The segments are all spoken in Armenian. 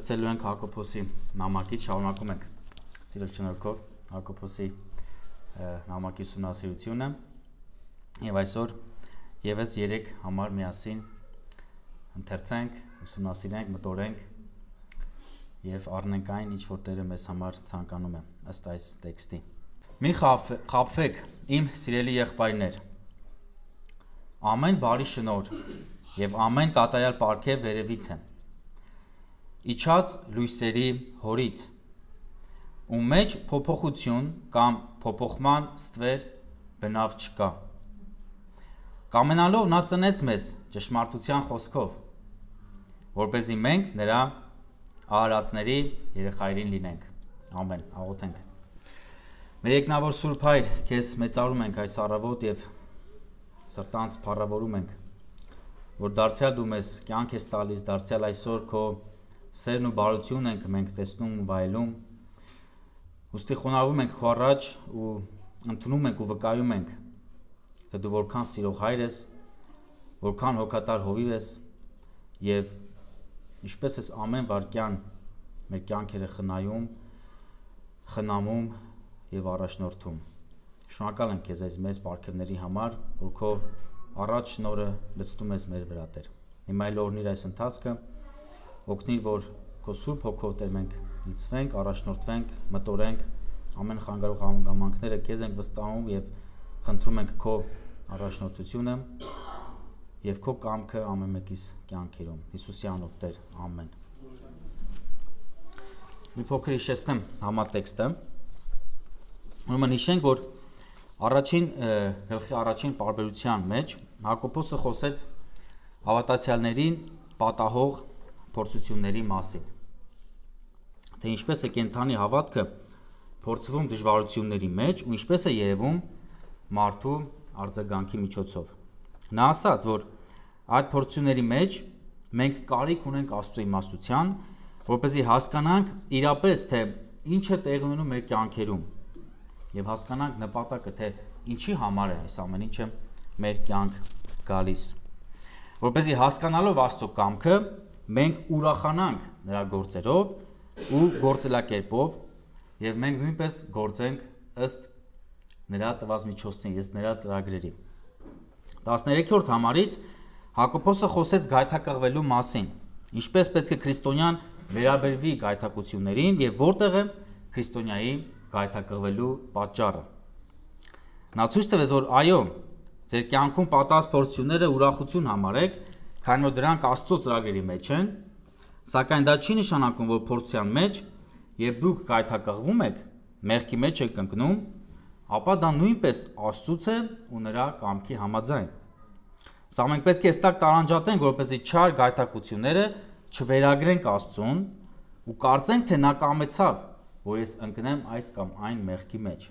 Ընթերցելու ենք Հակոբոսի նամակից, շարունակում ենք Տիրոջ շնորհքով Հակոբոսի նամակի ուսումնասիրությունը եւ այսօր եւս 3 համար միասին ընթերցենք, ուսումնասիրենք, մտորենք եւ առնենք այն, ինչ որ Տերը մեզ համար ցանկանում է ըստ այս տեքստի։ Մի խաբվեք, իմ սիրելի եղբայրներ, ամեն բարի շնորհ եւ ամեն կատարյալ պարգև վերևից է, իջած լույսերի հորից, ում մեջ փոփոխություն կամ փոփոխման ստվեր բնավ չկա։ Կամենալով նա ծնեց մեզ ճշմարտության խոսքով, որպեսզի մենք նրա արարածների երեխայրին լինենք։ Ամեն, աղոթենք։ Մեր երկնավոր Սուրբ Հայր, քեզ մեծարում ենք այս առավոտ եւ սրտանց փառավորում ենք, որ դարձյալ դու մեզ կյանք ես տալիս, դարձյալ այսօր քո սերն ու բարությունն ենք մենք տեսնում ու վայելում, ուստի խոնարհվում ենք քո առաջ ու ընդունում ենք ու վկայում ենք, թե դու որքան սիրող Հայր ես, որքան հոգատար հովիվ ես եւ ինչպես ես ամեն վարքյան մեր կյանքերը խնամում եւ առաջնորդում։ Շնորհակալ ենք քեզ այս մեծ պարգևների համար, որ քո առաջ շնորհը լցնում ես մեր վրա Տեր։ Հիմա էլ օրհնիր այս ընթացքը, օգնիր, որ քո Սուրբ Հոգով Տեր մենք լցվենք, առաջնորդվենք, մտորենք, ամեն խանգարող հանգամանքները քեզ ենք վստահում եւ խնդրում ենք քո առաջնորդությունը եւ քո կամքը ամեն մեկիս կյանքերում։ Հիսուսի անունով Տեր, ամեն։ Մի փոքր հիշեցնեմ համատեքստը։ Ուրեմն հիշենք, որ գլխի առաջին պարբերության մեջ Հակոբոսը խոսեց հավատացյալներին պատահող փորձությունների մասին, թե ինչպես է կենդանի հավատքը փորձվում դժվարությունների մեջ ու ինչպես է երևում մարդու արձագանքի միջոցով։ Նա ասաց, որ այդ փորձությունների մեջ մենք կարիք ունենք Աստծո իմաստության, որպեսզի հասկանանք իրապես, թե ինչ է տեղի ունենում մեր կյանքերում եւ հասկանանք նպատակը, թե ինչի համար է այս ամեն ինչը մեր կյանք գալիս, որպեսզի հասկանալով Աստծո կամքը մենք ուրախանանք նրա գործերով ու գործելակերպով եւ մենք նույնպես գործենք ըստ նրա տված միջոցների, ըստ նրա ծրագրերի։ 13-րդ համարից Հակոբոսը խոսեց գայթակղվելու մասին, ինչպես պետք է քրիստոնյան վերաբերվի գայթակղություններին եւ որտեղ է քրիստոնյայի գայթակղվելու պատճառը։ Նա ցույց տվեց, որ այո, ձեր կյանքում պատահած փորձությունները ուրախություն համարեք, քանի որ դրանք Աստծո ծրագրերի մեջ են, սակայն դա չի նշանակում, որ փորձության մեջ, երբ դուք գայթակղվում եք, մեղքի մեջ եք ընկնում, ապա դա նույնպես Աստծուց է ու նրա կամքի համաձայն։ Սա մենք պետք է հստակ տարանջատենք, որպեսզի չար գայթակղությունները չվերագրենք Աստծուն ու կարծենք, թե նա կամեցավ, որ ես ընկնեմ այս կամ այն մեղքի մեջ։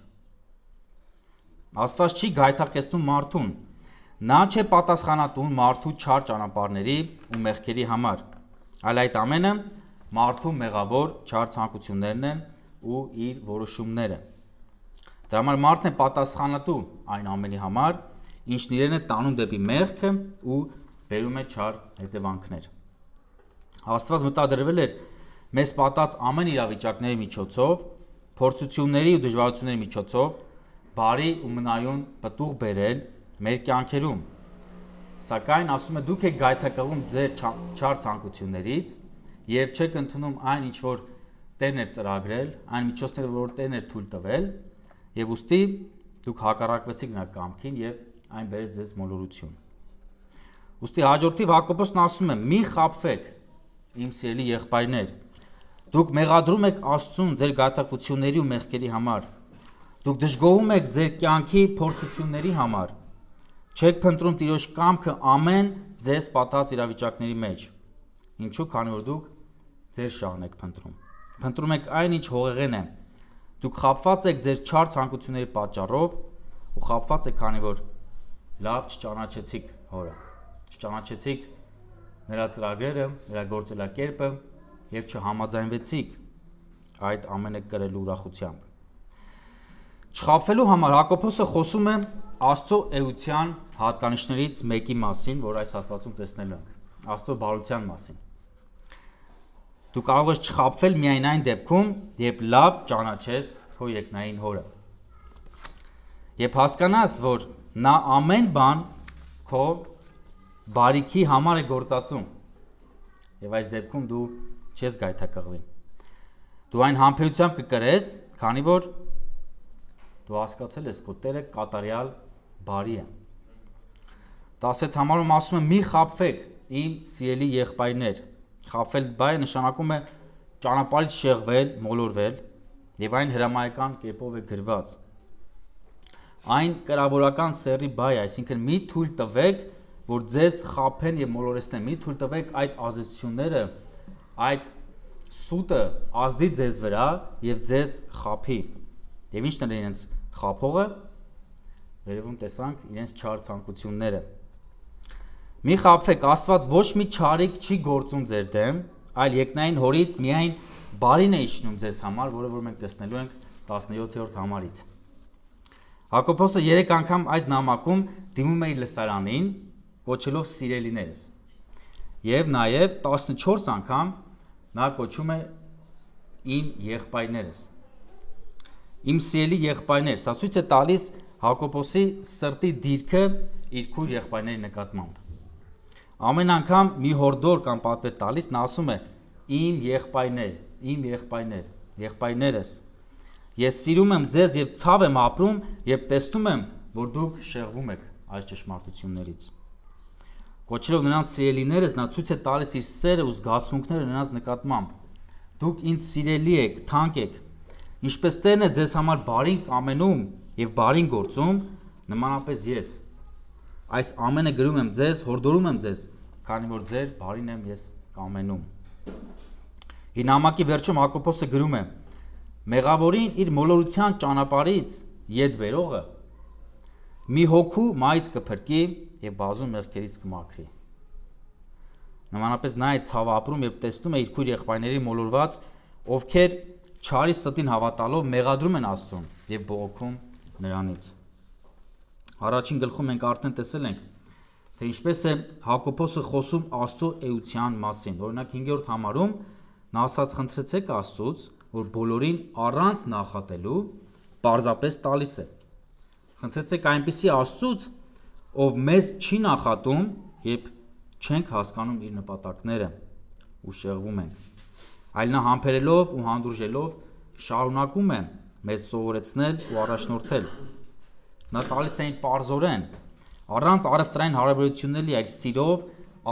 Աստված չի գայթակղեցնում մարդուն, նա չէ պատասխանատու մարդու չար ճանապարհների ու մեղքերի համար, այլ այդ ամենը մարդու մեղավոր չար ցանկություններն են ու իր որոշումները։ Դրա համար մարդն է պատասխանատու այն ամենի համար, ինչն իրեն է տանում դեպի մեղքը ու բերում է չար հետևանքներ։ Աստված մտադրվել էր մեզ պատած ամեն իրավիճակների միջոցով, փորձությունների ու դժվարությունների միջոցով բարի ու մնայուն պտուղ բերել մեր կյանքերում։ Սակայն ասում է դուք եք գայթակղվում ձեր չար ցանկություններից եւ չեք ընդունում այն, ինչ որ Տերն էր ծրագրել, այն միջոցները, որ Տերն էր թույլ տվել, եւ ուստի դուք հակառակվեցիք նրա կամքին եւ այն բերեց ձեզ մոլորություն։ Ուստի հաջորդիվ Հակոբոսն ասում է. «Մի խաբվեք, իմ սիրելի եղբայրներ, դուք մեղադրում եք Աստծուն ձեր գայթակղությունների ու մեղքերի համար։ Դուք դժգոհում եք ձեր կյանքի փորձությունների համար։ Չեք փնտրում Տիրոջ կամքը ամեն ձեզ պատահած իրավիճակների մեջ։ Ինչու՞, քանի որ դուք ձեր շահն եք փնտրում։ Փնտրում եք այն, ինչ հողեղեն է։ Դուք խաբված եք ձեր չար ցանկությունների պատճառով ու խաբված եք, քանի որ լավ չճանաչեցիք Հորը։ Չճանաչեցիք նրա ծրագրերը, նրա գործելակերպը եւ չհամաձայնվեցիք այդ ամենը կրելու ուրախությամբ։ Չխաբվելու համար Հակոբոսը խոսում է Աստծո էության հատկանիշներից մեկի մասին, որ այս հատվածում տեսնելու ենք, Աստծո բարության մասին։ Դու կարող ես չխաբվել միայն այն դեպքում, երբ լավ ճանաչես քո երկնային հորը։ Երբ հասկանաս, որ նա ամեն բան քո բարիքի համար է գործածում, եւ այս դեպքում դու չես գայթակղվի։ Դու այն համբերությամբ կկրես, քանի որ դու հասկացել ես քո Տերը կատարյալ բարի է։ 16 համարում ասում է՝ մի խաբվեք, իմ սիրելի եղբայրներ։ Խաբվել բայը նշանակում է ճանապարհից շեղվել, մոլորվել, եւ այն հրամայական կերպով է գրված։ Այն կրավորական սեռի բայ է, այսինքն մի թույլ տվեք, որ ձեզ խաբեն եւ մոլորեցնեն, մի թույլ տվեք այդ ազդեցությունները, այդ սուտը ազդի ձեզ վրա եւ ձեզ խաբի։ Եվ ի՞նչն է իրենց խաբողը։ Վերևում տեսանք իրենց չար ցանկությունները։ Մի խաբվեք, Աստված ոչ մի չարիք չի գործում ձեր դեմ, այլ երկնային հորից միայն բարին է իջնում ձեզ համար, որը որ մենք տեսնելու ենք 17-րդ համարից։ Հակոբոսը 3 անգամ այս նամակում դիմում է իր լսարանին, կոչելով սիրելիներս։ Եվ նաև 14 անգամ նա կոչում է իմ եղբայրներս։ Իմ սիրելի եղբայրներ, սա ցույց է տալիս Հակոբոսի սրտի դիրքը իր քույր եղբայրների նկատմամբ։ Ամեն անգամ մի հորդոր կամ պատվեր տալիս նա ասում է իմ եղբայրներ, իմ եղբայրներ, եղբայրներս։ Ես սիրում եմ ձեզ եւ ցավ եմ ապրում, երբ տեսնում եմ, որ դուք շեղվում եք այս ճշմարտություններից։ Կոչելով նրանց սիրելիներս, նա ցույց է տալիս իր սերը ու զգացմունքները նրանց նկատմամբ։ Դուք ինձ սիրելի եք, թանկ եք։ Ինչպես Տերն է ձեզ համար բարին կամենում եւ բարին գործում, նմանապես ես։ Այս ամենը գրում եմ ձեզ, հորդորում եմ ձեզ, քանի որ ձեր բարին եմ ես կամենում։ Իր նամակի վերջում Հակոբոսը գրում է. մեղավորին իր մոլորության ճանապարհից ետ բերողը մի հոգու մայից կփրկի եւ բազում մեղքերից կմաքրի։ Նմանապես նա է ցավ ապրում, երբ տեսնում է իր քույր եղբայրների մոլորված, ովքեր չարի ստին հավատալով մեղադրում են Աստծուն եւ բողոքում նրանից։ Առաջին գլխում մենք արդեն տեսել ենք, թե ինչպես է Հակոբոսը խոսում Աստծո էության մասին։ Օրինակ 5-րդ համարում նա ասաց. խնդրեցեք Աստծուց, որ բոլորին առանց նախատելու պարզապես տալիս է։ Խնդրեցեք այնպիսի Աստծուց, ով մեզ չի նախատում, երբ չենք հասկանում իր նպատակները ու շեղվում ենք։ Այլ նա համբերելով ու հանդուրժելով շարունակում է մեզ սովորեցնել ու առաջնորդել։ Նա տալիս է այն պարզորեն, առանց առևտրային հարաբերությունների, այլ սիրով,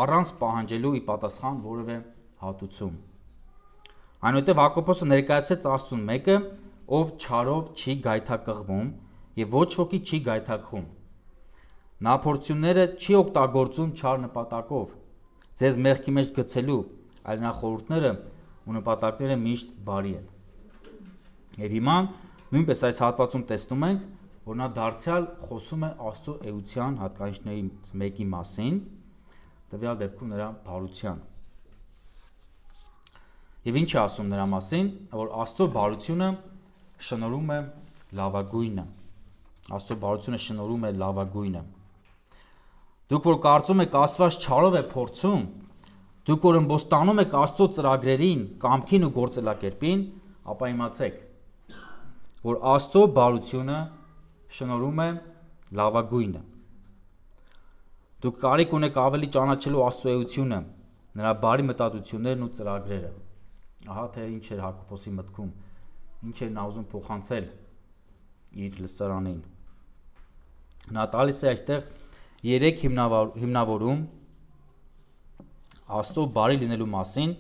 առանց պահանջելու ի պատասխան որևէ հատուցում։ Այնուհետև Հակոբոսը ներկայացրեց Աստծուն մեկը, ով չարով չի գայթակղվում եւ ոչ ոքի չի գայթակղում։ Նա փորձությունները չի օգտագործում չար նպատակով, ձեզ մեղքի մեջ գցելու, այլ նա խորհուրդները ու նպատակները միշտ բարի են։ Եվ հիմա նույնպես այս հատվածում տեսնում ենք, որ նա դարձյալ խոսում է Աստծո էության հատկանիշներից մեկի մասին, տվյալ դեպքում նրա բարության։ Եվ ինչ է ասում նրա մասին, որ Աստծո բարությունը շնորհում է լավագույնը։ Աստծո բարությունը շնորհում է լավագույնը։ Դուք որ կարծում եք Աստված չարով է փորձում, դուք որ ըմբոստանում եք Աստծո ծրագրերին, կամքին ու գործելակերպին, ապա իմացեք, որ Աստծո բարությունը շնորհում է լավագույնը։ Դուք կարիք ունեք ավելի ճանաչելու Աստծո էությունը, նրա բարի մտածություններն ու ծրագրերը։ Ահա թե ինչ էր Հակոբոսի մտքում, ինչ էր նա ուզում փոխանցել իր լսարանին։ Նա տալիս է այստեղ 3 հիմնավորում Աստծո բարի լինելու մասին,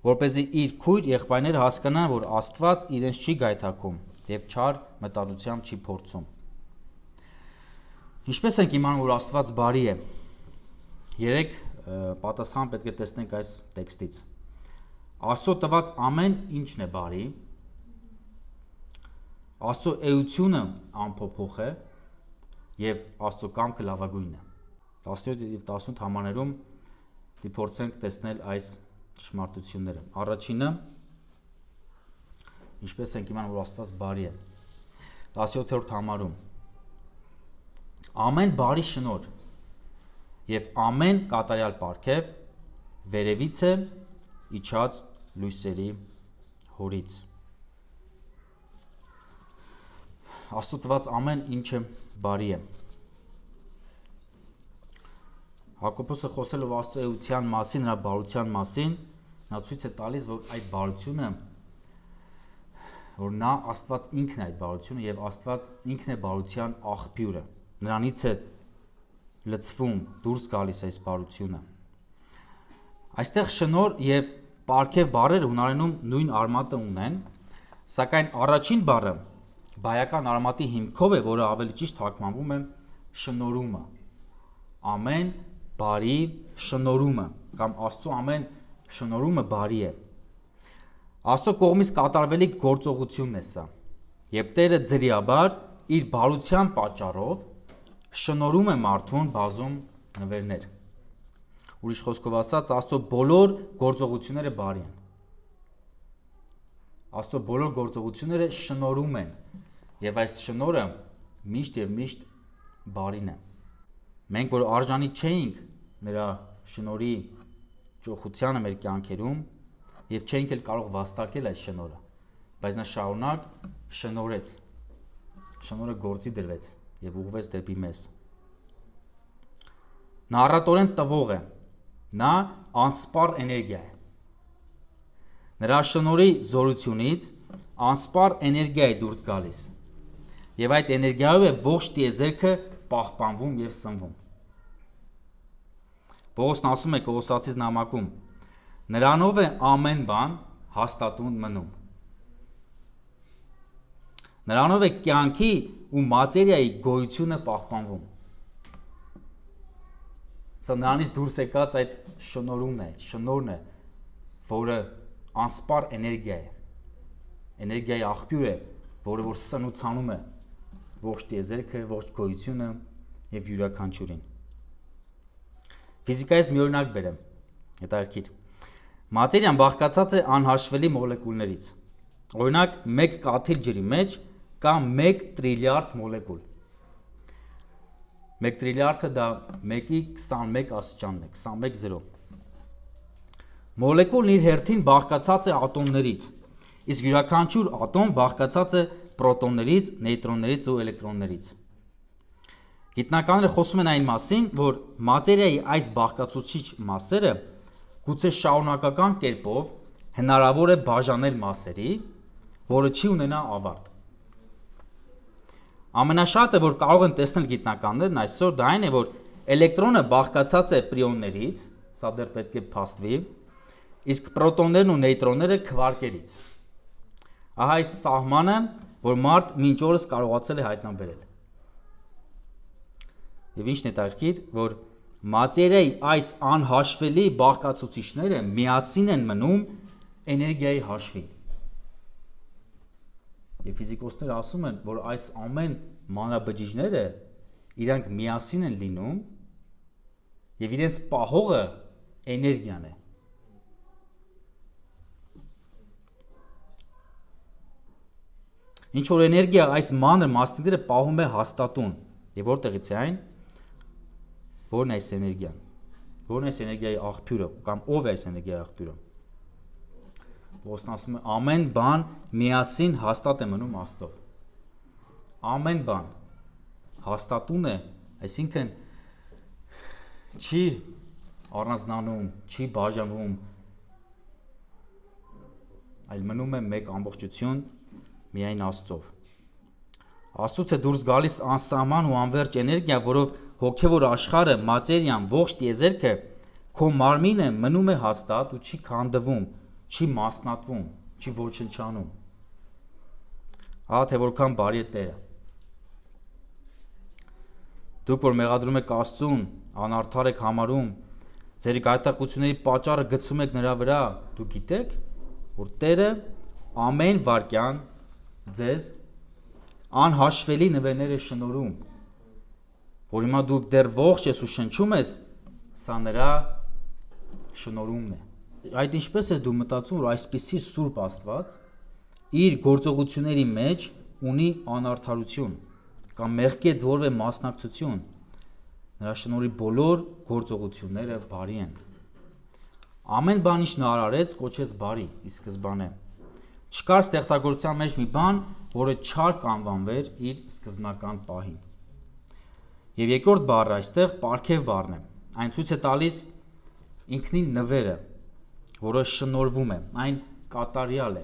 որպեսզի իր քույր եղբայրները հասկանան, որ Աստված իրենց չի գայթակղում եւ չար մտածությամբ չի փորձում։ Ինչպես ենք իմանում, որ Աստված բարի է։ 3 պատասխան պետք է տեսնենք այս տեքստից։ Աստծո տված ամեն ինչն է բարի, Աստծո էությունը անփոփոխ է եւ Աստծո կամքը լավագույնն է։ 17 եւ 18 համարներում դիփորձենք տեսնել այս ճշմարտությունները։ Առաջինը, ինչպես ենք իմանում, որ Աստված բարի է։ 17-րդ համարում ամեն բարի շնորհ եւ ամեն կատարյալ պարգև վերևից է իջած լույսերի հորից։ Աստծո տված ամեն ինչը բարի է։ Հակոբոսը խոսելով Աստծո էության մասին, նրա բարության մասին, նա ցույց է տալիս, որ այդ բարությունը, որ նա Աստված ինքն է այդ բարությունը եւ Աստված ինքն է բարության աղբյուրը։ Նրանից է լցվում, դուրս գալիս այս բարությունը։ Այստեղ շնոր եւ պարգև բառերը հունարենում նույն արմատը ունեն, սակայն առաջին բառը բայական արմատի հիմքով է, որը ավելի ճիշտ թարգմանվում է շնորհումը։ Ամեն բարի շնորհումը կամ Աստծո ամեն շնորհումը բարի է։ Աստծո կողմից կատարվելիք գործողությունն է սա։ Երբ Տերը ձրիաբար իր բարության պատճառով շնորհում է մարդուն բազում նվերներ։ Ուրիշ խոսքով ասած, Աստծո բոլոր գործողությունները բարի են։ Աստծո բոլոր գործողությունները շնորհում են, եւ այս շնորհը միշտ եւ միշտ բարին է։ Մենք որ արժանի չէինք նրա շնորհի ճոխությանը մեր կյանքերում եւ չէինք էլ կարող վաստակել այս շնորհը, բայց նա շարունակ շնորհեց։ Շնորհը գործի դրվեց եւ ուղղվեց դեպի մեզ։ Նա առատորեն տվող է, նա անսպառ էներգիա է։ Նրա շնորհի զորությունից անսպառ էներգիա է դուրս գալիս։ Եվ այդ էներգիայով է ողջ տիեզերքը պահպանվում եւ սնվում։ Պողոսն ասում է Կողոսացիս նամակում. նրանով է ամեն բան հաստատուն մնում։ Նրանով է կյանքի ու մատերիայի գոյությունը պահպանվում։ Սա նրանից դուրս եկած այդ շնորհումն է, շնորհն է, որը անսպառ էներգիա է։ Էներգիայի աղբյուր է, որը որ սնուցանում է ողջ տիեզերքը, ողջ գոյությունը եւ յուրաքանչյուրին։ Ֆիզիկայից մի օրինակ բերեմ, հետաքրքիր։ Մատերիան բաղկացած է անհաշվելի մոլեկուլներից։ Օրինակ, 1 կաթիլ ջրի մեջ կա 1 տրիլիարդ մոլեկուլ։ 1 տրիլիարդը դա 1-ի 21 աստիճանն է, 21 0։ Մոլեկուլն իր հերթին բաղկացած է ատոմներից, իսկ յուրաքանչյուր ատոմ բաղկացած է պրոտոններից, նեյտրոններից ու էլեկտրոններից։ Գիտնականները խոսում են այն մասին, որ մատերիայի այս բաղկացուցիչ մասերը գուցե շարունակական կերպով հնարավոր է բաժանել մասերի, որը չի ունենա ավարտ։ Ամենաշատը, որ կարող են տեսնել գիտնականներն այսօր, դա այն է, որ էլեկտրոնը բաղկացած է պրիոններից, սա դեռ պետք է փաստվի, իսկ պրոտոններն ու նեյտրոնները քվարկերից։ Ահա այս սահմանը, որ մարդ մինչ օրս կարողացել է հայտնաբերել։ Եվ ինչն է հետաքրքիր, որ մատերիայի այս անհաշվելի բաղկացուցիչները միասին են մնում էներգիայի հաշվին։ Եվ ֆիզիկոսները ասում են, որ այս ամեն մանրաբջիջները իրանք միասին են լինում եւ իրենց պահողը էներգիան է։ Ինչ որ էներգիա այս մանր մասնիկները պահում է հաստատուն։ Եվ որտեղից է այն։ Որն է այս էներգիան։ Որն է այս էներգիայի աղբյուրը կամ ով է այս էներգիայի աղբյուրը։ Ոսն ասում է ամեն բան միասին հաստատ է մնում Աստծով։ Ամեն բան հաստատուն է, այսինքն չի առանձնանում, չի բաժանվում, այլ մնում է մեկ ամբողջություն միայն Աստծով։ Աստծուց է դուրս գալիս անսահման ու անվերջ էներգիա, որով հոգևոր աշխարհը, մատերիան, ողջ տիեզերքը քո մարմինը մնում է հաստատ ու չի քանդվում, չի մասնատվում, չի ոչնչանում։ Ահա թե որքան բարի է Տերը։ Դուք որ մեղադրում եք Աստծուն, անարդար եք համարում, ձեր գայթակղությունների պատճառը գցում եք նրա վրա, դուք գիտեք, որ Տերը ամեն վարքյան ձեզ անհաշվելի նվերներ է շնորհում, որ հիմա դուք դեռ ողջ ես ու շնչում ես, սա նրա շնորհումն է։ Այդ ինչպես ես դու մտածում, որ այսպիսի Սուրբ Աստված իր գործողությունների մեջ ունի անարդարություն կամ մեղքի հետ որևէ մասնակցություն, նրա շնորհի բոլոր գործողությունները բարի են։ Ամեն բան ինչ նա արարեց, կոչեց բարի ի սկզբանե։ Չկար ստեղծագործության մեջ մի բան, որը չար կանվանվեր իր սկզբնական պահին։ Եվ երկրորդ բառը այստեղ պարգև բառն է։ Այն ցույց է տալիս ինքնին նվերը, որը շնորհվում է, այն կատարյալ է։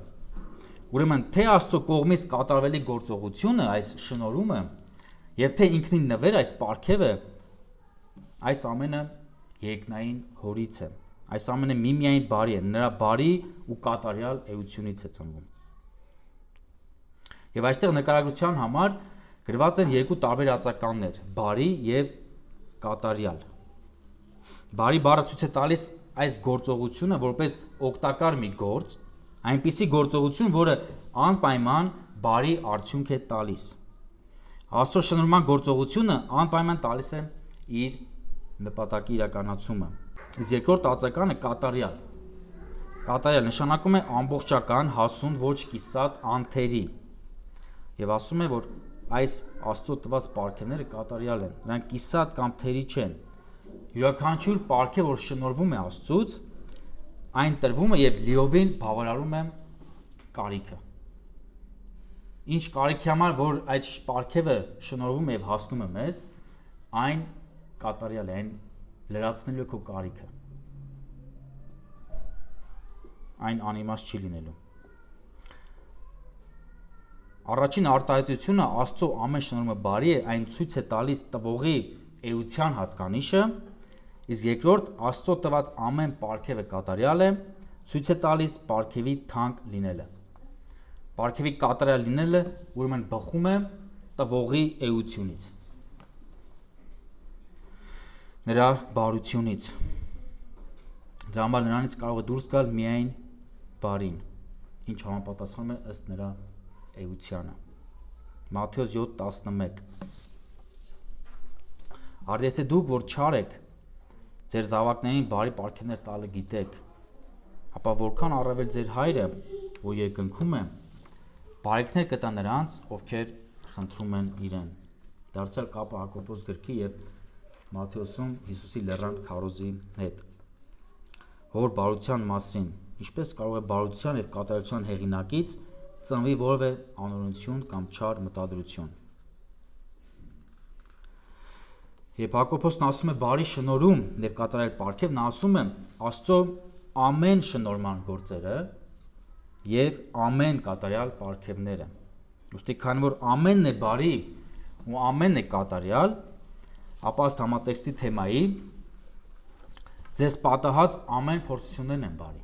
Ուրեմն թե Աստծո կողմից կատարվելի գործողությունը, այս շնորհումը, եւ թե ինքնին նվերը, այս պարգևը, այս ամենը երկնային հորից է։ Այս ամենը միմիայն բարի է, նրա բարի ու կատարյալ էությունից է ծնվում։ Եվ այստեղ նկարագրության համար գրված են երկու տարբեր ածականներ՝ բարի եւ կատարյալ։ Բարի բառը ցույց է տալիս այս գործողությունը որպես օգտակար մի գործ, այնպիսի գործողություն, որը անպայման բարի արդյունք է տալիս։ Աստծո շնորհման գործողությունը անպայման տալիս է իր նպատակի իրականացումը։ Իսկ երկրորդ ածականը կատարյալ։ Կատարյալ նշանակում է ամբողջական, հասուն, ոչ կիսատ, անթերի։ Եվ ասում է, որ այս Աստծո տված պարգևները կատարյալ են, նրանք կիսատ կամ թերի չեն։ Յուրաքանչյուր պարգև, որ շնորհվում է Աստծուց, այն տրվում է եւ լիովին բավարարում է կարիքը։ Ինչ կարիքի համար, որ այդ պարգևը շնորհվում է եւ հասնում է մեզ, այն կատարյալ է, այն լրացնելու է քո կարիքը։ Այն անիմաստ չի լինելու։ Առաջին արտահայտությունը Աստծո ամեն շնորհումը բարի է, այն ցույց է տալիս տվողի էության հատկանիշը, իսկ երկրորդ Աստծո տված ամեն պարգևը կատարյալ է, ցույց է տալիս պարգևի թանկ լինելը։ Պարգևի կատարյալ լինելը ուրեմն բխում է տվողի էությունից, նրա բարությունից։ Դրա համար նրանից կարող է դուրս գալ միայն բարին, ինչ համապատասխանում է ըստ նրա էությանը։ Մատթեոս 7:11 Արդ եթե դուք որ չար եք, ձեր զավակներին բարի պարգևներ տալը գիտեք, ապա որքան առավել ձեր հայրը, որ երկնքում է, բարիքներ կտա նրանց, ովքեր խնդրում են իրեն։ Դարձյալ կապը Հակոբոս գրքի եւ Մատթեոսում Հիսուսի լեռան քարոզի հետ։ Հոր բարության մասին, ինչպես կարող է բարության եւ կատարելության հեղինակից ծնվի որևէ անօրենություն կամ չար մտադրություն։ Երբ Հակոբոսն ասում է բարի շնորհում եւ կատարել պարգև, նա ասում է Աստծո ամեն շնորհման գործերը եւ ամեն կատարյալ պարգևները։ Ուստի քանի որ ամենն է բարի ու ամենն է կատարյալ, ապա ըստ համատեքստի թեմայի ձեզ պատահած ամեն փորձություններն են բարի,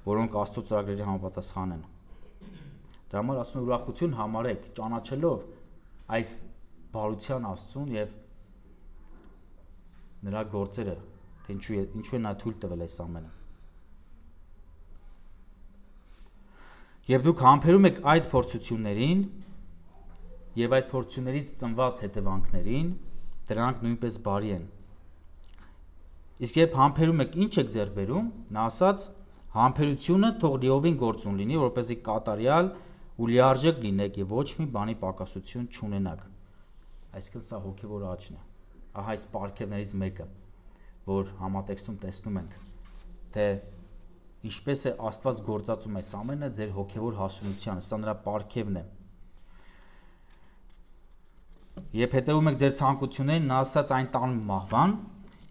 որոնք Աստծո ծրագրերի համապատասխան են։ Դրա համար ասում է ուրախություն համարեք, ճանաչելով այս բարության Աստծուն եւ նրա գործերը, թե ինչու է նա թույլ տվել այս ամենը։ Եվ դուք համբերում եք այդ փորձություններին եւ այդ փորձություններից ծնված հետևանքներին, դրանք նույնպես բարի են։ Իսկ երբ համբերում եք, ինչ եք ձեռք բերում, նա ասաց, համբերությունը թող լիովին գործուն լինի, որպեսզի կատարյալ ու լիարժեք լինեք եւ ոչ մի բանի պակասություն չունենաք։ Այսինքն սա հոգեվոր աճն է։ Ահա այս պարգևներից մեկը, որ համատեքստում տեսնում ենք, թե ինչպես է Աստված գործածում այս ամենը ձեր հոգեվոր հասունությանը, սա նրա պարգևն է։ Երբ հետևում եք ձեր ցանկություններին, նա ասած այն տանում մահվան,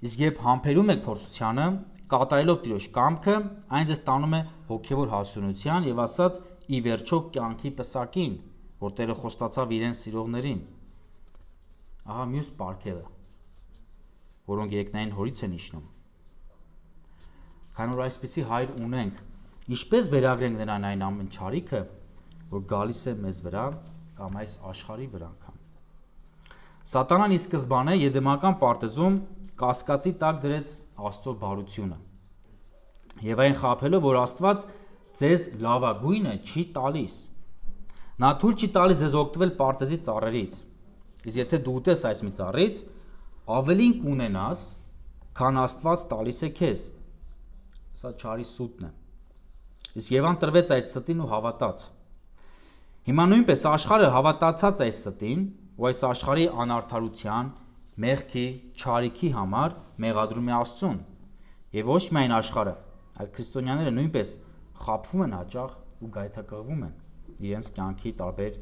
իսկ երբ համբերում եք փորձությանը, կատարելով Տիրոջ կամքը, այն ձեզ տանում է հոգեվոր հասունության եւ ասած ի վերջո կյանքի պսակին, որ Տերը խոստացավ իրեն սիրողներին։ Ահա մյուս պարգևը, որոնք երկնային հորից են իջնում։ Քանի որ այսպիսի հայր ունենք, ինչպես վերագրենք նրան այն ամեն չարիքը, որ գալիս է մեզ վրա կամ այս աշխարհի վրա անգամ։ Սատանան ի սկզբանե Եդեմական պարտեզում կասկածի տակ դրեց Աստծո բարությունը։ Եվ այն խաբելով, որ Աստված ձեզ լավագույնը չի տալիս։ Նա թույլ չի տալիս ձեզ օգտվել պարտեզի ծառերից։ Իսկ եթե դու ուտես այս մի ծառից, ավելին կունենաս, քան Աստված տալիս է քեզ։ Սա չարի սուտն է։ Իսկ Եվան տրվեց այդ ստին ու հավատաց։ Հիմա նույնպես աշխարհը հավատացած այս ստին ու այս աշխարհի անարդարության, մեղքի, չարիքի համար մեղադրում է Աստծուն, եւ ոչ միայն աշխարհը, այլ քրիստոնյաները նույնպես խաբվում են հաճախ ու գայթակղվում են իրենց կյանքի տարբեր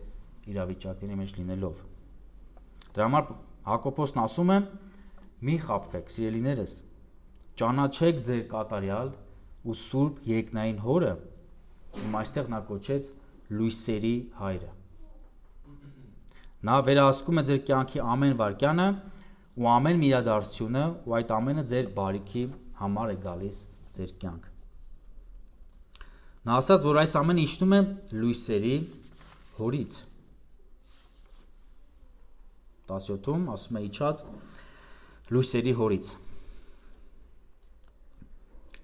իրավիճակների մեջ լինելով։ Դրա համար Հակոբոսն ասում է. մի խաբվեք, սիրելիներս, ճանաչեք ձեր կատարյալ ու սուրբ երկնային հորը, ում այստեղ նա կոչեց լույսերի հայրը։ Նա վերահսկում է ձեր կյանքի ամեն վայրկյանը ու ամեն մի իրադարձությունը, ու այդ ամենը ձեր բարիքի համար է գալիս ձեր կյանք։ Նա ասաց, որ այս ամենը իջնում է լույսերի հորից։ 17-ում ասում է իջած լույսերի հորից։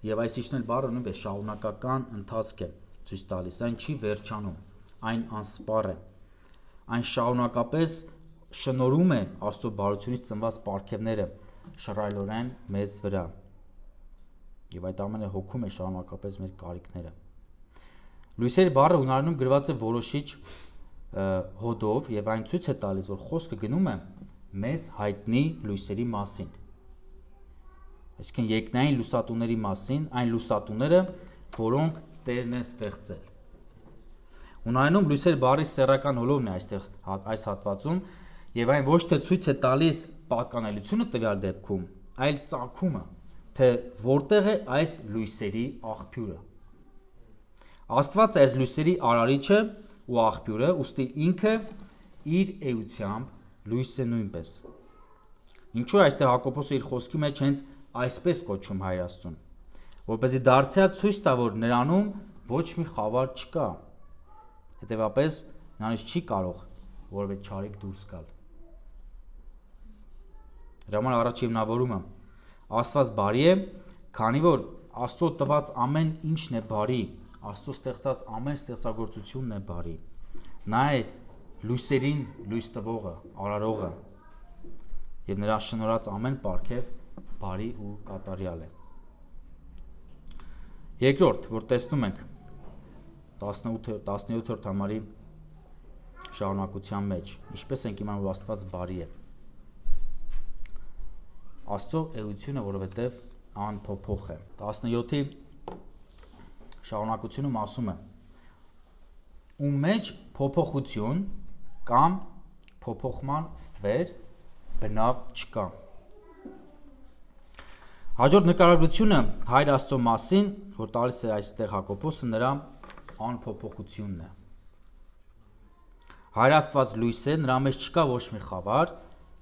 Եվ այս իջնել բառը նույնպես շարունակական ընթացք է ցույց տալիս, այն չի վերջանում, այն անսպառ է, այն շարունակապես շնորհում է Աստծո բարությունից ծնված պարգևները շռայլորեն մեզ վրա, եւ այդ ամենը հոգում է շարունակապես մեր կարիքները։ Լույսերի բառը հունարենում գրված է որոշիչ հոդով, եւ այն ցույց է տալիս, որ խոսքը գնում է մեզ հայտնի լույսերի մասին, այսինքն երկնային լուսատուների մասին, այն լուսատուները, որոնք Տերն է ստեղծել։ Հունարենում լույսեր բառի սեռական հոլովն է այստեղ այս հատվածում, եւ այն ոչ թե ցույց է տալիս պատկանելիությունը տվյալ դեպքում, այլ ծագումը, թե որտեղ է այս լույսերի աղբյուրը։ Աստված այս լույսերի արարիչը ու աղբյուրը, ուստի ինքը իր էությամբ լույս է նույնպես։ Ինչու այստեղ Հակոբոսը իր խոսքի մեջ հենց այսպես կոչում Հայր Աստծուն, որպեսզի դարձյալ ցույց տա, որ նրանում ոչ մի խավար չկա, հետևաբար նրանից չի կարող որևէ չարիք դուրս գալ։ Դրա համար առաջ հիմնավորումը Աստված բարի է, քանի որ Աստծո տված ամեն ինչն է բարի, Աստծո ստեղծած ամեն ստեղծագործությունն է բարի։ Նա է լույսերին լույս տվողը, արարողը, եւ նրա շնորհած ամեն պարգև բարի ու կատարյալ է։ Երկրորդ, որ տեսնում ենք 17-րդ համարի շարունակության մեջ, ինչպես ենք իմանում, որ Աստված բարի է։ Աստծո էությունը, որովհետև անփոփոխ է։ 17-ի շարունակությունում ասում է. ում մեջ փոփոխություն կամ փոփոխման ստվեր բնավ չկա։ Հաջորդ նկարագրությունը Հայր Աստծո մասին, որ տալիս է այստեղ Հակոբոսը, նրա անփոփոխությունն է։ Հայր Աստված լույս է, նրա մեջ չկա ոչ մի խավար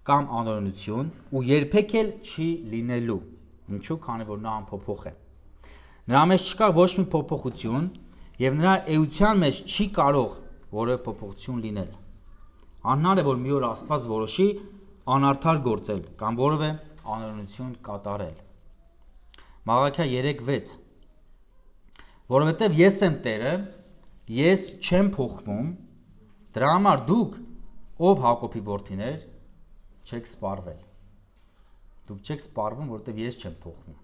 կամ անօրենություն ու երբեք էլ չի լինելու։ Ինչու՞, քանի որ նա անփոփոխ է։ Նրա մեջ չկա ոչ մի փոփոխություն եւ նրա էության մեջ չի կարող որևէ փոփոխություն լինել։ Անհնար է, որ մի օր Աստված որոշի անարդար գործել կամ որևէ անօրենություն կատարել։ Մաղաքիա 3:6 Որովհետև ես եմ Տերը, ես չեմ փոխվում, դրա համար դուք, ով Հակոբի որդիներ, չեք սպառվել։ Դուք չեք սպառվում, որովհետև ես չեմ փոխվում։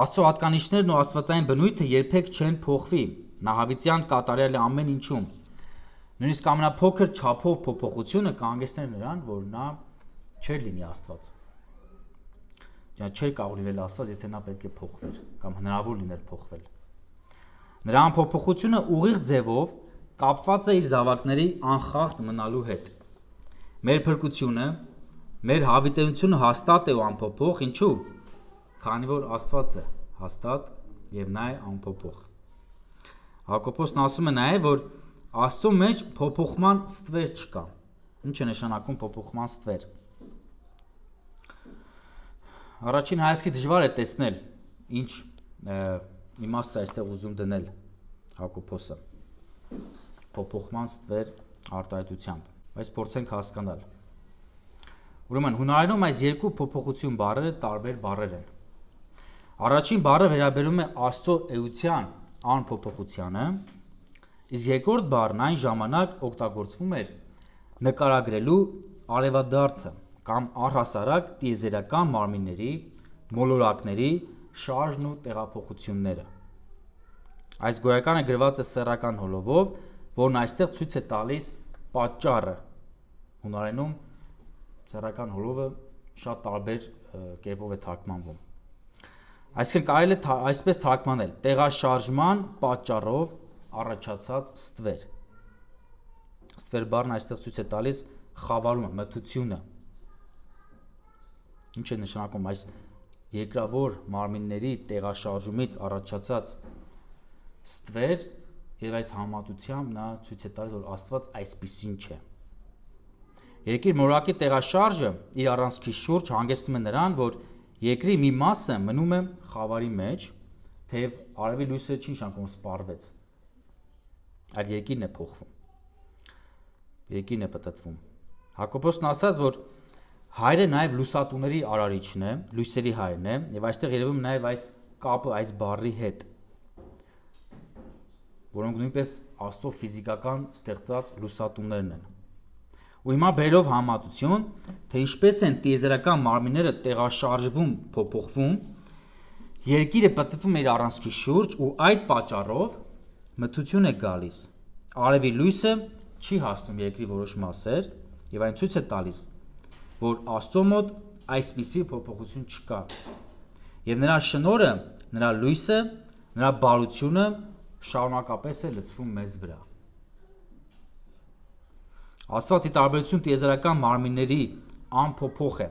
Աստծո հատկանիշներն ու աստվածային բնույթը երբեք չեն փոխվի։ Նա հավիտյան կատարյալ է ամեն ինչում։ Նույնիսկ ամենափոքր չափով փոփոխությունը կհանգեցներ նրան, որ նա չէր լինի Աստված։ Դա չէր կարող լինել Աստված, եթե նա պետք է փոխվեր կամ հնարավոր լիներ փոխվել։ Նրա անփոփոխությունը ուղիղ ձևով կապված է իր զավակների անխախտ մնալու հետ։ Մեր փրկությունը, մեր հավիտենությունը հաստատ է ու անփոփոխ, ինչու՞։ Քանի որ Աստված է հաստատ եւ նա է անփոփոխ։ Հակոբոսն ասում է նաեւ, որ Աստծո մեջ փոփոխման ստվեր չկա։ Ինչ է նշանակում փոփոխման ստվեր։ Առաջին հայացքի դժվար է տեսնել, ինչ իմաստ է այստեղ ուզում դնել Հակոբոսը փոփոխման ստվեր արտահայտությամբ, բայց փորձենք հասկանալ։ Ուրեմն հունարենում այս երկու փոփոխություն բառերը տարբեր բառեր են։ Առաջին բառը վերաբերում է Աստծո էության անփոփոխությանը, իսկ երկրորդ բառն այն ժամանակ օգտագործվում էր նկարագրելու արևադարձը կամ առհասարակ տիեզերական մարմինների, մոլորակների շարժն ու տեղափոխությունները։ Այս գոյականը գրված է սեռական հոլովով, որն այստեղ ցույց է տալիս պատճառը։ Հունարենում սեռական հոլովը շատ տարբեր կերպով է թարգմանվում։ Այսինքն կարելի է այսպես թարգմանել. տեղաշարժման պատճառով առաջացած ստվեր։ Ստվեր բառն այստեղ ցույց է տալիս խավարումը, մթությունը։ Ինչ է նշանակում այս երկրավոր մարմինների տեղաշարժումից առաջացած ստվեր, եւ այս համատությամբ նա ցույց է տալիս, որ Աստված այսպիսին չէ։ Երկրի մորակի տեղաշարժը իր առանցքի շուրջ հանգեցնում է նրան, որ երկրի մի մասը մնում է խավարի մեջ, թեև արևի լույսը չի նշանակում սպառվեց, այլ երկիրն է փոխվում, երկիրն է պտտվում։ Հակոբոսն ասաց, որ հայրը նաև լուսատուների արարիչն է, լույսերի հայրն է, եւ այստեղ երևում նաև այս կապը այս բառի հետ, որոնք նույնպես Աստծո ֆիզիկական ստեղծած լուսատուներն են։ Ու հիմա բերելով համատություն, թե ինչպես են տիեզերական մարմինները տեղաշարժվում, փոփոխվում, երկիրը պտտվում է իր առանցքի շուրջ ու այդ պատճառով մթություն է գալիս։ Արևի լույսը չի հասնում երկրի որոշ մասեր եւ այն ցույց է տալիս, որ Աստծո մոտ այսպիսի փոփոխություն չկա։ Եվ նրա շնորհը, նրա լույսը, նրա բարությունը շարունակապես է լցվում մեզ վրա։ Աստված ի տարբերություն տիեզերական մարմինների անփոփոխ է։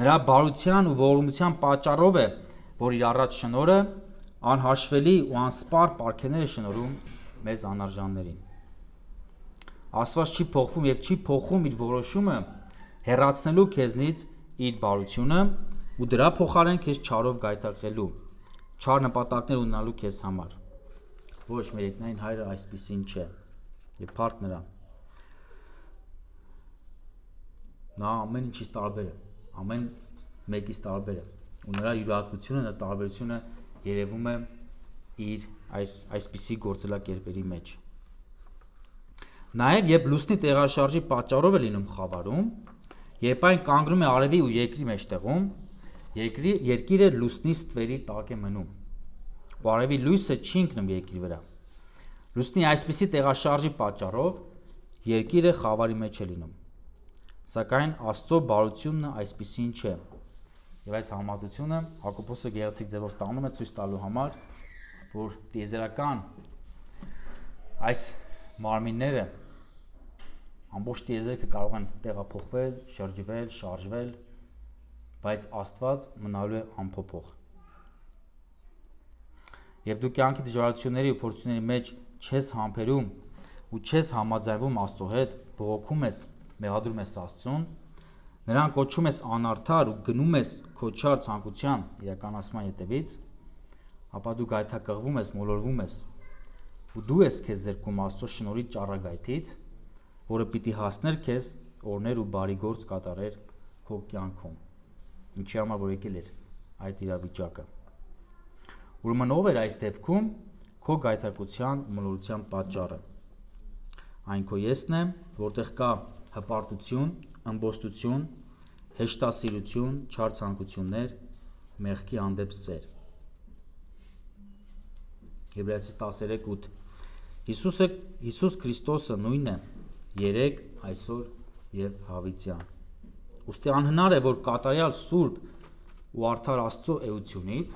Նրա բարության ու ողորմության պատճառով է, որ իր առաջ շնորհը անհաշվելի ու անսպառ պարգևներ է շնորհում մեզ անարժաններին։ Աստված չի փոխվում եւ չի փոխում իր որոշումը հեռացնելու քեզնից իր բարությունը ու դրա փոխարեն քեզ չարով գայթակղելու, չար նպատակներ ունենալու քեզ համար։ Ոչ, մեր երկնային հայրը այսպիսին չէ։ Եվ փառք նրան։ Նա ամեն ինչից տարբեր է, ամեն մեկից տարբեր է, ու նրա յուրահատկությունը, նրա տարբերությունը երևում է իր այսպիսի գործելակերպերի մեջ։ Նաև երբ լուսնի տեղաշարժի պատճառով է լինում խավարում, երբ այն կանգնում է արևի ու երկրի մեջտեղում, երկիրը լուսնի ստվերի տակ է մնում, ու արևի լույսը չի ընկնում երկրի վրա։ Լուսնի այսպիսի տեղաշարժի պատճառով երկիրը խավարի մեջ է լինում։ Սակայն Աստծո բարությունն այսպիսին չէ։ Եվ այս համատությունը Հակոբոսը գեղեցիկ ձևով տանում է ցույց տալու համար, որ տիեզերական այս մարմինները ամբողջ տիեզերքը կարող են տեղափոխվել, շրջվել, շարժվել, բայց Աստված մնալու է անփոփոխ։ Երբ դու կյանքի դժվարությունների ու փորձությունների մեջ չես համբերում ու չես համաձայնվում Աստծո հետ, բողոքում ես, մեղադրում ես Աստծուն, նրան կոչում ես անարդար ու գնում ես քո չար ցանկության իրականացման ետևից, ապա դու գայթակղվում ես, մոլորվում ես ու դու ես քեզ զրկում Աստծո շնորհի ճառագայթից, որը պիտի հասներ քեզ օրներ ու բարի գործ կատարեր քո կյանքում։ Ինչի համար որ եկել էր այդ իրավիճակը։ Ուրեմն ով էր այս դեպքում քո գայթակղության ու մոլորության պատճառը։ Այն քո եսն է, որտեղ կա հպարտություն, ըմբոստություն, հեշտասիրություն, չար ցանկություններ, մեղքի հանդեպ սեր։ Եբրայեցիս 13:8 Հիսուս Քրիստոսը նույնն է երեկ, այսօր եւ հավիտյան։ Ուստի անհնար է, որ կատարյալ սուրբ ու արդար Աստծո էությունից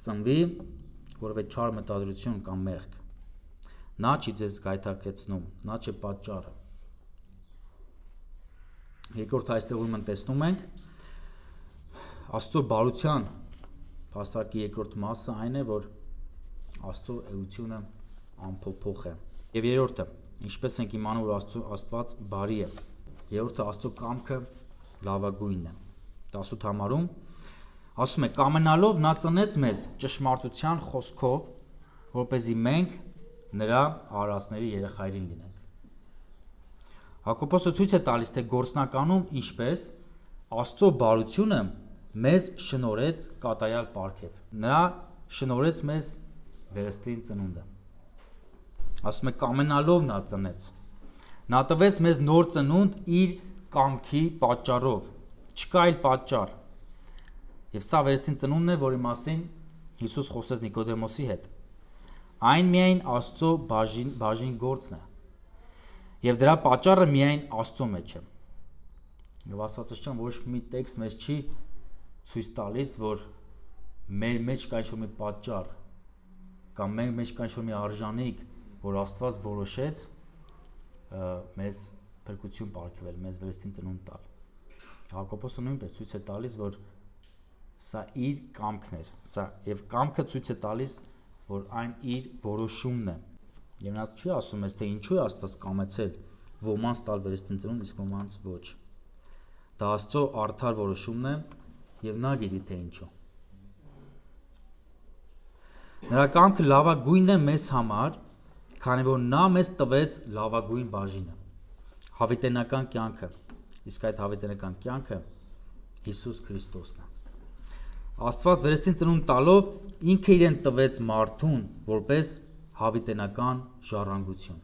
ծնվի որևէ չար մտադրություն կամ մեղք։ Նա չի ձեզ գայթակղեցնում, նա չէ պատճառը։ Երկրորդ այստեղ ուրեմն տեսնում ենք Աստծո բարության փաստարկի երկրորդ մասը այն է, որ Աստծո էությունը անփոփոխ է։ Եվ երրորդը, ինչպես ենք իմանում, որ Աստված բարի է։ Երրորդը Աստծո կամքը լավագույնն է։ 18 համարում ասում է. կամենալով նա ծնեց մեզ ճշմարտության խոսքով, որպեսզի մենք նրա արարածների երեխայրին լինենք։ Հակոբոսը ցույց է տալիս, թե գործնականում ինչպես Աստծո բարությունը մեզ շնորհեց կատարյալ պարգև։ Նա շնորհեց մեզ վերստին ծնունդը։ Ասում է կամենալով նա ծնեց։ Նա տվեց մեզ նոր ծնունդ իր կամքի պատճառով։ Չկա այլ պատճառ։ Եվ սա վերստին ծնունդն է, որի մասին Հիսուս խոսեց Նիկոդեմոսի հետ։ Այն միայն Աստծո բաժին գործն է։ Եվ դրա պատճառը միայն Աստծո մեջ է։ Եվ Աստվածաշնչյան ոչ մի տեքստ մեզ չի ցույց տալիս, որ մեր մեջ կա ինչ-որ մի պատճառ կամ մեր մեջ կա ինչ-որ մի արժանիք, որ Աստված որոշեց մեզ փրկություն պարգևել, մեզ վերստին ծնունդ տալ։ Հակոբոսը նույնպես ցույց է տալիս, որ սա իր կամքն էր, սա եւ կամքը ցույց է տալիս, որ այն իր որոշումն է։ Եվ նա չի ասում ես, թե ինչու է Աստված կամեցել ոմանց տալ վերստին ծնունդ, իսկ ոմանց ոչ։ Դա Աստծո արդար որոշումն է եւ նա գիտի թե ինչու։ Նրա կամքը լավագույնն է մեզ համար, քանի որ նա մեզ տվեց լավագույն բաժինը, հավիտենական կյանքը, իսկ այդ հավիտենական կյանքը Հիսուս Քրիստոսն է։ Աստված վերստին ծնունդ տալով ինքը իրեն տվեց մարդուն որպես հավիտենական ժառանգություն։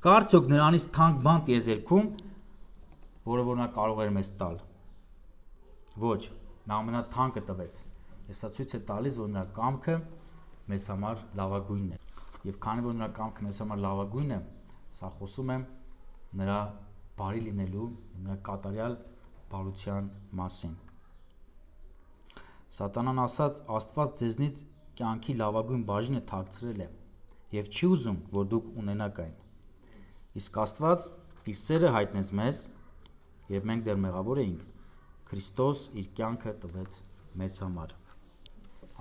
Կա արդյոք նրանից թանկ բան տիեզերքում, որը որ նա կարող էր մեզ տալ։ Ոչ, նա ամենաթանկը տվեց։ Եվ սա ցույց է տալիս, որ նրա կամքը մեզ համար լավագույնն է։ Եվ քանի որ նրա կամքը մեզ համար լավագույնն է, սա խոսում է նրա բարի լինելու, նրա կատարյալ բարության մասին։ Սատանան ասաց, Աստված ձեզնից կյանքի լավագույն բաժինը թաքցրել է եւ չի ուզում, որ դուք ունենաք այն։ Իսկ Աստված իր սերը հայտնեց մեզ, եւ մենք դեռ մեղավոր էինք, Քրիստոս իր կյանքը տվեց մեզ համար։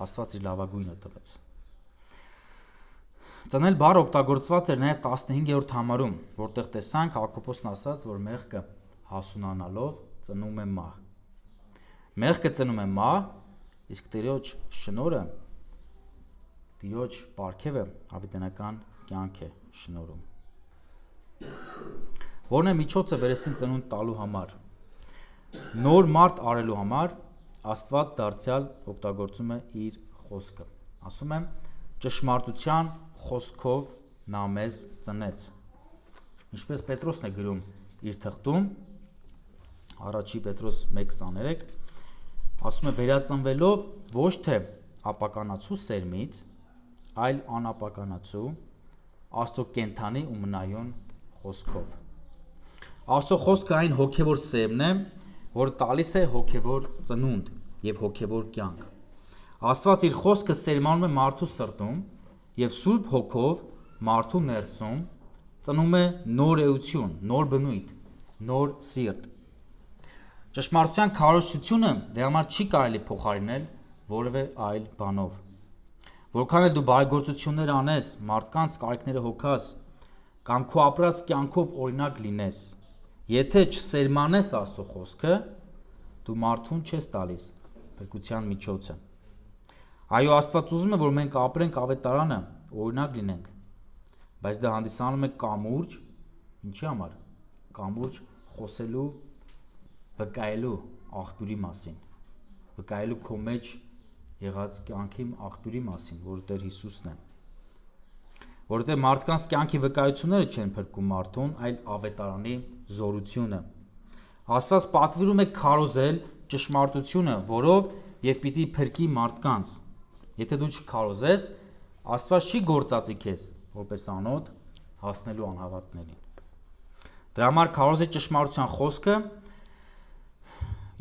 Աստված իր լավագույնը տվեց։ Ծնել բառը օգտագործված էր նաեւ 15-րդ համարում, որտեղ տեսանք Հակոբոսն ասաց, որ մեղքը հասունանալով ծնում է մահ։ Մեղքը ծնում է մահ, իսկ Տիրոջ շնորհը, Տիրոջ պարգևը հավիտենական կյանք է շնորհում։ Որն է միջոցը վերստին ծնունդ տալու համար։ Նոր մարդ արելու համար Աստված դարձյալ օգտագործում է իր խոսքը։ Ասում եմ, ճշմարտության խոսքով նա մեզ ծնեց։ Ինչպես Պետրոսն է գրում իր թղթում, առաջի Պետրոս 1:23, ասում է վերածնվելով ոչ թե ապականացու սերմից, այլ անապականացու, Աստծո կենթանի ու մնայուն խոսքով։ Աստծո խոսքը այն հոգևոր սերմն է, որը տալիս է հոգևոր ծնունդ եւ հոգևոր կյանք։ Աստված իր խոսքը սերմանում է մարդու սրտում եւ Սուրբ Հոգով մարդու ներսում ծնում է նոր էություն, նոր բնույթ, նոր սիրտ։ Ճշմարտության քարոզությունը դրա համար չի կարելի փոխարինել որևէ այլ բանով։ Որքան էլ դու բարեգործություններ անես, մարդկանց կարիքները հոգաս կամ քո ապրած կյանքով օրինակ լինես, եթե չսերմանես Աստծո խոսքը, դու մարդուն չես տալիս փրկության միջոցը։ Այո, Աստված ուզում է, որ մենք ապրենք ավետարանը, օրինակ լինենք, բայց դա հանդիսանում է կամուրջ, ինչի համար։ Կամուրջ խոսելու, վկայելու աղբյուրի մասին, վկայելու քո մեջ եղած կյանքի աղբյուրի մասին, որը Տեր Հիսուսն է։ Որովհետև մարդկանց կյանքի վկայությունները չեն փրկում մարդուն, այլ ավետարանի զորությունը։ Աստված պատվիրում է քարոզել ճշմարտությունը, որով եւ պիտի փրկի մարդկանց։ Եթե դու չքարոզես, Աստված չի գործածի քեզ որպես անոթ հասնելու անհավատներին։ Դրա համար քարոզի ճշմարտության խոսքը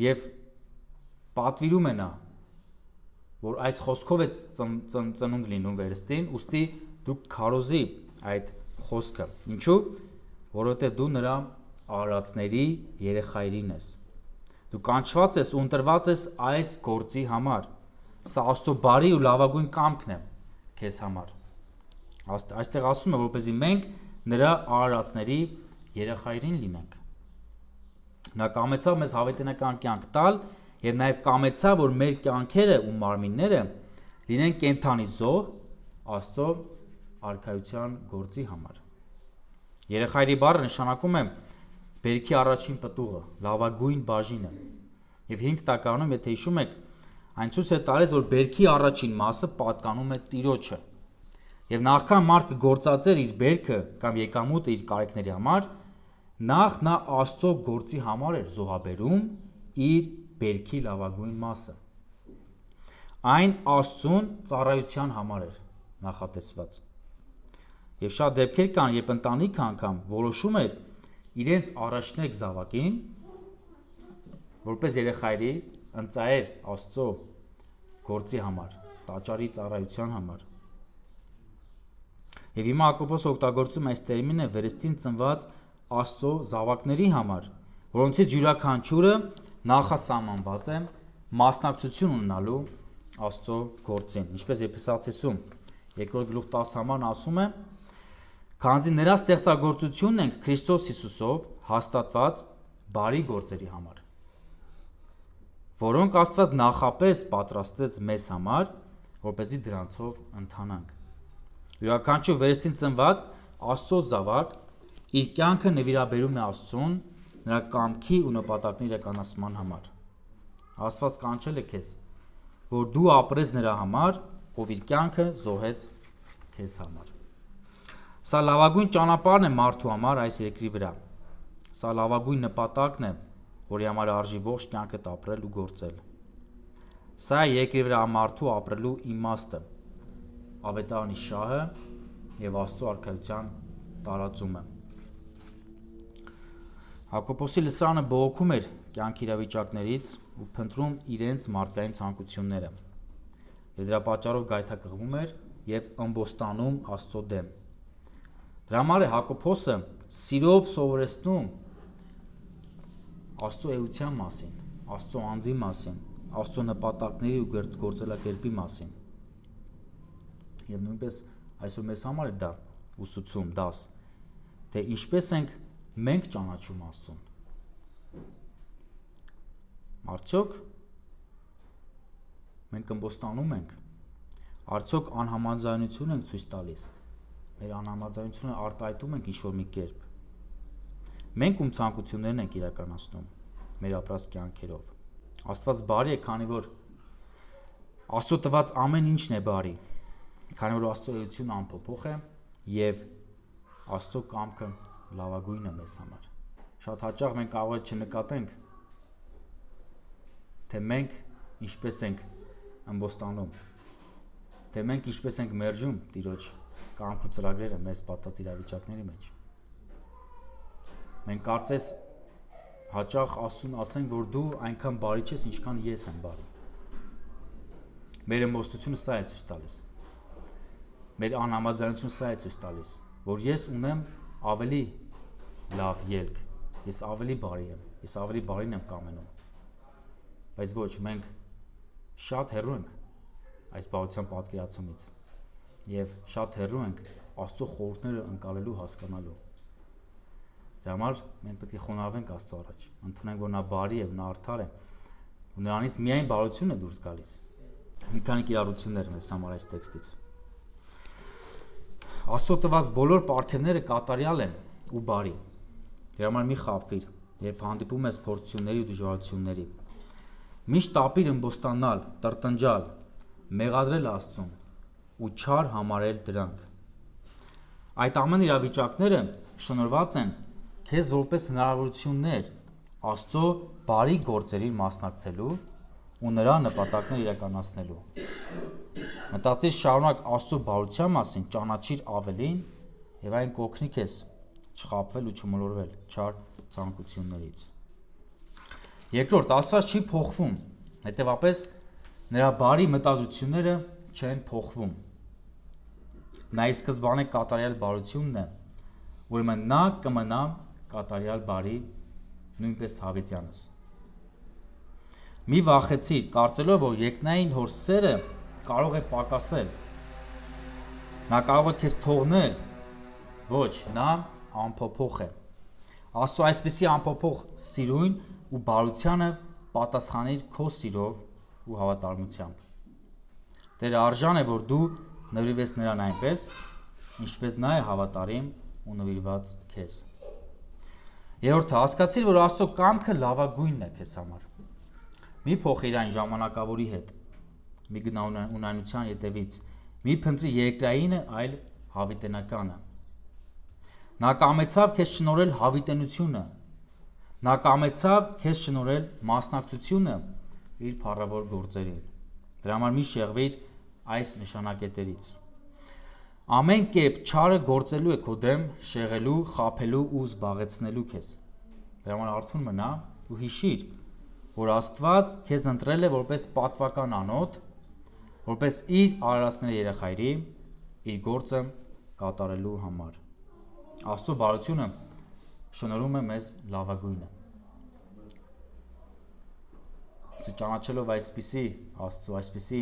եւ պատվիրում է նա, որ այս խոսքով է ծնունդ լինում վերստին, ուստի դու քարոզի այդ խոսքը։ Ինչու՞։ Որովհետև դու նրա արարածների երեխայրին ես։ Դու կանչված ես ու ընտրված ես այս գործի համար։ Սա Աստծո բարի ու լավագույն կամքն է քեզ համար։ Այստեղ ասում է, որպեսզի մենք նրա արարածների երեխայրին լինենք։ Նա կամեցավ մեզ հավիտենական կյանք տալ եւ նաեւ կամեցավ, որ մեր կյանքերը ու մարմինները լինեն կենթանի զոհ Աստծո արքայության գործի համար։ Երեխայրի բառը նշանակում է բերքի առաջին պտուղը, լավագույն բաժինը։ Եվ 5 տակարանում, եթե հիշում եք, այն ցույց է տալիս, որ բերքի առաջին մասը պատկանում է Տիրոջը։ Եվ նախքան մարդը գործածեր իր բերքը կամ եկամուտը իր կարիքների համար, նախ նա Աստծո գործի համար էր զոհաբերում իր բերքի լավագույն մասը։ Այն Աստծուն ծառայության համար էր նախատեսված։ Եվ շատ դեպքեր կան, երբ ընտանիքը անգամ որոշում էր իրենց առաջնեկ զավակին որպես երեխայրի ընծայեր Աստծո գործի համար, տաճարի ծառայության համար։ Եվ հիմա Հակոբոս օգտագործում այս տերմինը վերստին ծնված Աստծո զավակների համար, որոնցից յուրաքանչյուրը նախասահմանված է մասնակցություն ունենալու Աստծո գործին, ինչպես Եփեսացիներում 2:10 համարն ասում է. «Քանզի նրա ստեղծագործությունն ենք Քրիստոս Հիսուսով հաստատված բարի գործերի համար, որոնք Աստված նախապես պատրաստեց մեզ համար, որպեսզի դրանցով ընթանանք»։ Յուրաքանչյուր վերստին ծնված Աստծո զավակ իր կյանքը նվիրաբերում է Աստծուն, նրա կամքի ու նպատակների իրականացման համար։ Աստված կանչել է քեզ, որ դու ապրես նրա համար, ով իր կյանքը զոհեց քեզ համար։ Սա լավագույն ճանապարհն է մարդու համար այս երկրի վրա։ Սա լավագույն նպատակն է, որի համար արժի ողջ կյանքդ ապրել ու գործել։ Սա է երկրի վրա մարդու ապրելու իմաստը, ավետարանի շահը եւ Աստծո արքայության տարածումը։ Հակոբոսի լսարանը բողոքում էր կյանքի իրավիճակներից ու փնտրում իրենց մարդկային ցանկությունները, եւ դրա պատճառով գայթակղվում էր եւ ըմբոստանում Աստծո դեմ։ Դրա համար է Հակոբոսը սիրով սովորեցնում Աստծո էության մասին, Աստծո անձի մասին, Աստծո նպատակների ու գործելակերպի մասին։ Եվ նույնպես այսօր մեզ համար է դա ուսուցում, դաս, թե ինչպես ենք մենք ճանաչում Աստծուն։ Արդյոք մենք ըմբոստանում ենք, արդյոք անհամաձայնություն ենք ցույց տալիս, մեր անհամաձայնությունը արտահայտում ենք ինչ-որ մի կերպ։ Մենք ում ցանկություններն ենք իրականացնում մեր ապրած կյանքերով։ Աստված բարի է, քանի որ Աստծո տված ամեն ինչն է բարի, քանի որ Աստծո էությունը անփոփոխ է եւ Աստծո կամքը լավագույնն է մեզ համար։ Շատ հաճախ մենք կարող է չնկատենք, թե մենք ինչպես ենք ըմբոստանում, թե մենք ինչպես ենք մերժում Տիրոջ կամքը ծրագրերը մեր պատած իրավիճակների մեջ։ Մենք կարծես հաճախ Աստծուն ասենք, որ դու այնքան բարի չես, ինչքան ես եմ բարի։ Մեր ըմբոստությունը սա է ցույց տալիս։ Մեր անհամաձայնությունը սա է ցույց տալիս, որ ես ունեմ ավելի լավ ելք, ես ավելի բարի եմ, ես ավելի բարին եմ կամենում։ Բայց ոչ, մենք շատ հեռու ենք այս բարության պատկերացումից եւ շատ հեռու ենք Աստծո խորհուրդները ընկալելու, հասկանալու։ Դրա համար մենք պետք է խոնարհվենք Աստծո առաջ, ընդունենք, որ նա բարի է, նա արդար է, ու նրանից միայն բարությունն է դուրս գալիս։ Մի քանի կիրառություններ մեզ համար այս տեքստից։ Աստծո տված բոլոր պարգևները կատարյալ են ու բարի։ Դրա համար մի խաբվիր, երբ հանդիպում ես փորձությունների ու դժվարությունների։ Միշտ տապիր ըմբոստանալ, տրտնջալ, մեղադրել Աստծուն ու չար համարել դրանք։ Այդ ամեն իրավիճակները շնորհված են քեզ որպես հնարավորություններ Աստծո բարի գործերին մասնակցելու ու նրա նպատակները իրականացնելու։ Մտածիր շարունակ Աստծո բարության մասին, ճանաչիր ավելին եւ այն կօգնի քեզ չխաբվել ու չմոլորվել չար ցանկություններից։ Երկրորդ, Աստված չի փոխվում, հետևաբար նրա բարի մտածությունները չեն փոխվում։ Նա ի սկզբանե կատարյալ բարությունն է, ուրեմն նա կմնա կատարյալ բարի, նույնպես հավիտյանս։ Մի վախեցիր, կարծելով, որ երկնային հոր սերը կարող է պակասել։ Նա կարող է քեզ թողնել։ Ոչ, նա անփոփոխ է։ Աստծո այսպիսի անփոփոխ սիրույն ու բարությանը պատասխանիր քո սիրով ու հավատարմությամբ։ Տերը արժան է, որ դու նվիրվես նրան այնպես, ինչպես նա է հավատարիմ ու նվիրված քեզ։ Երրորդը, հասկացիր, որ Աստծո կամքը լավագույնն է քեզ համար։ Մի փոխիր այն ժամանակավորի հետ, մի գնա ունայնության ետևից, մի փնտրի երկրայինը, այլ հավիտենականը։ Նա կամեցավ քեզ շնորհել հավիտենությունը, նա կամեցավ քեզ շնորհել մասնակցությունը իր փառավոր գործերին։ Դրա համար մի շեղվիր այս նշանակետերից։ Ամեն կերպ չարը գործելու է քո դեմ, շեղելու, խաբելու ու զբաղեցնելու քեզ։ Դրա համար արթուն մնա ու հիշիր, որ Աստված քեզ ընտրել է որպես պատվական անոթ, որպես իր արարածների երեխայրի իր գործը կատարելու համար։ Աստծո բարությունը շնորհում է մեզ լավագույնը։ Ճանաչելով այսպիսի Աստծո, այսպիսի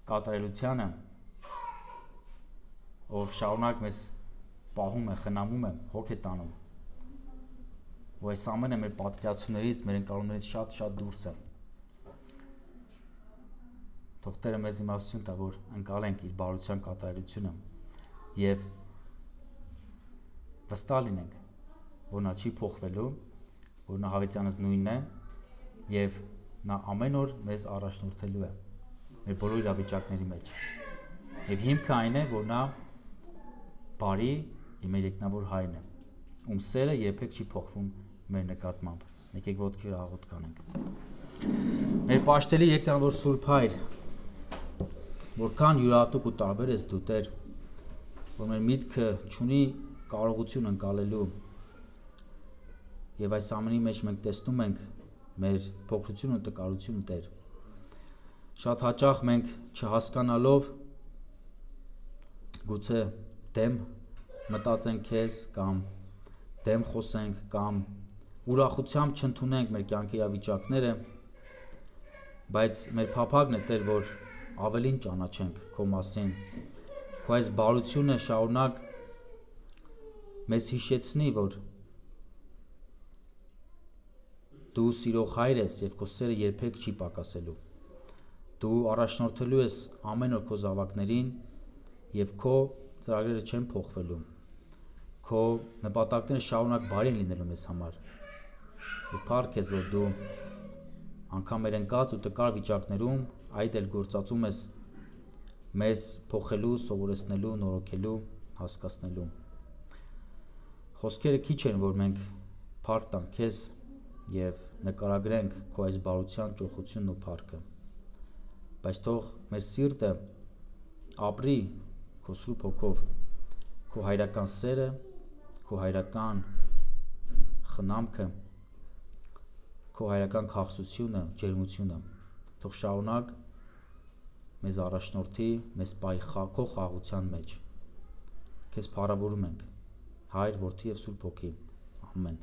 կատարելությանը, ով շարունակ մեզ պահում է, խնամում է, հոգ է տանում, ու այս ամենը մեր պատկերացումներից, մեր ընկալումներից շատ դուրս է։ Թող Տերը մեզ իմաստություն տա, որ ընկալենք իր բարության կատարելությունը եւ վստահ լինենք, որ նա չի փոխվելու, որ նա հավիտյանս նույնն է եւ նա ամեն օր մեզ առաջնորդելու է մեր բոլոր իրավիճակների մեջ։ Եվ հիմքը այն է, որ նա բարի մեր երկնավոր Հայրն է, ում սերը երբեք չի փոխվում մեր նկատմամբ։ Եկեք ոտքի աղոթ կանենք։ Մեր պաշտելի երկնավոր Սուրբ Հայր, որքան յուրահատուկ ու տարբեր ես դու Տեր, որ մեր միտքը չունի կարողություն ընկալելու, եւ այս ամենի մեջ մենք տեսնում ենք մեր փոքրությունը ու տկարությունը Տեր։ Շատ հաճախ մենք չհասկանալով գուցե դեմ մտածենք քեզ կամ դեմ խոսենք կամ ուրախությամբ չընդունենք մեր կյանքի իրավիճակները, բայց մեր փափագն է Տեր, որ ավելին ճանաչենք քո մասին, քո այս բարությունը շարունակ մեզ հիշեցնի, որ դու սիրող Հայր ես եւ քո սերը երբեք չի պակասելու։ Դու առաջնորդելու ես ամեն օր քո զավակներին եւ քո ծրագրերը չեն փոխվելու։ Քո նպատակները շարունակ բարի են լինելու մեզ համար։ Եվ փառք ես, որ դու անգամ մեր ընկած ու տկար վիճակներում այդ էլ գործածում ես մեզ փոխելու, սովորեցնելու, նորոգելու, հասկացնելու։ Խոսքերը քիչ են, որ մենք փառք տանք քեզ եւ նկարագրենք քո այս բարության ճոխությունն ու փառքը, բայց թող մեր սիրտը ապրի քո Սուրբ Հոգով, քո հայրական սերը, քո հայրական խնամքը, քո հայրական քաղցությունը, ջերմությունը, թող շարունակ մեզ առաջնորդի, մեզ պահի քո խաղաղության մեջ։ Քեզ փառավորում ենք, Հայր, Որդի եւ Սուրբ Հոգի։ Ամեն։